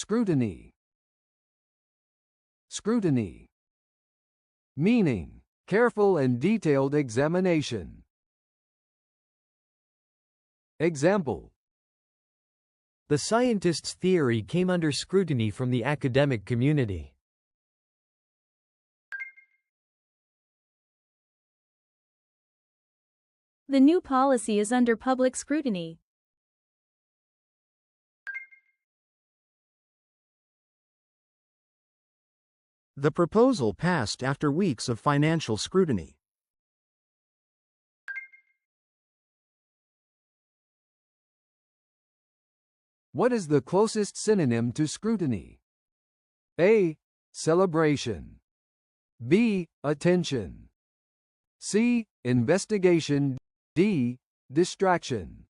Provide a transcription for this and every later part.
Scrutiny. Scrutiny. Meaning, careful and detailed examination. Example: The scientist's theory came under scrutiny from the academic community. The new policy is under public scrutiny. The proposal passed after weeks of financial scrutiny. What is the closest synonym to scrutiny? A. Celebration. B. Attention. C. Investigation. D. Distraction.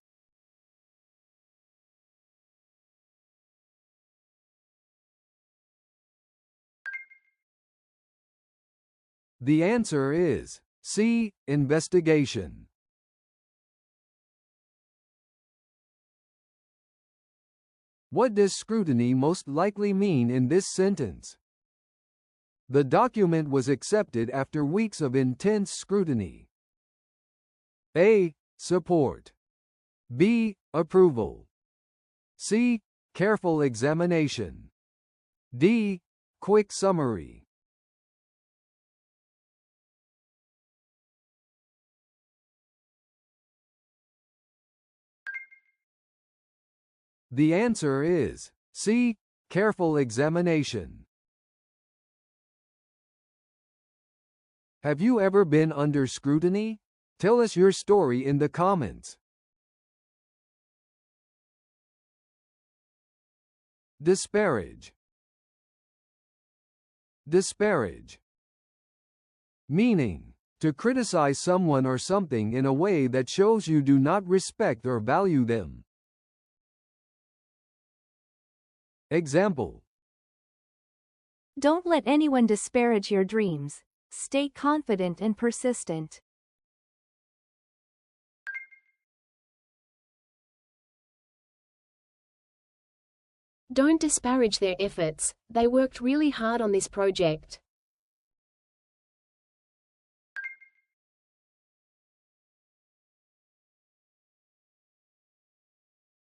The answer is C. Investigation. What does scrutiny most likely mean in this sentence? The document was accepted after weeks of intense scrutiny. A. Support. B. Approval. C. Careful examination. D. Quick summary. The answer is C. Careful examination. Have you ever been under scrutiny? Tell us your story in the comments. Disparage. Disparage. Meaning, to criticize someone or something in a way that shows you do not respect or value them. Example: Don't let anyone disparage your dreams. Stay confident and persistent. Don't disparage their efforts. They worked really hard on this project.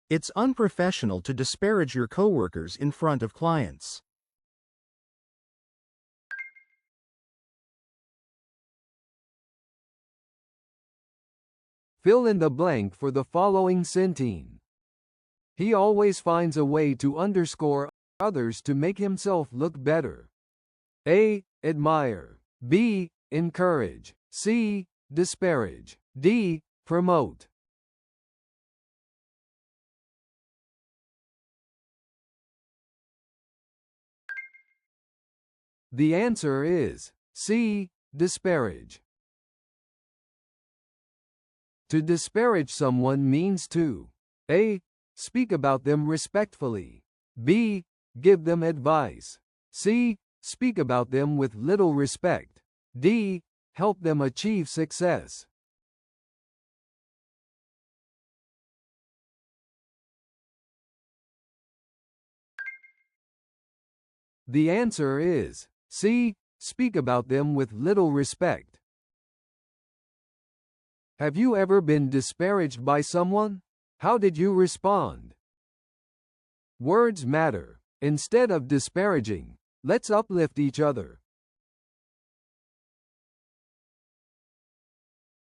It's unprofessional to disparage your coworkers in front of clients. Fill in the blank for the following sentence. He always finds a way to underscore others to make himself look better. A. Admire. B. Encourage. C. Disparage. D. Promote. The answer is C. Disparage. To disparage someone means to A. Speak about them respectfully. B. Give them advice. C. Speak about them with little respect. D. Help them achieve success. The answer is C. Speak about them with little respect. Have you ever been disparaged by someone? How did you respond? Words matter. Instead of disparaging, let's uplift each other.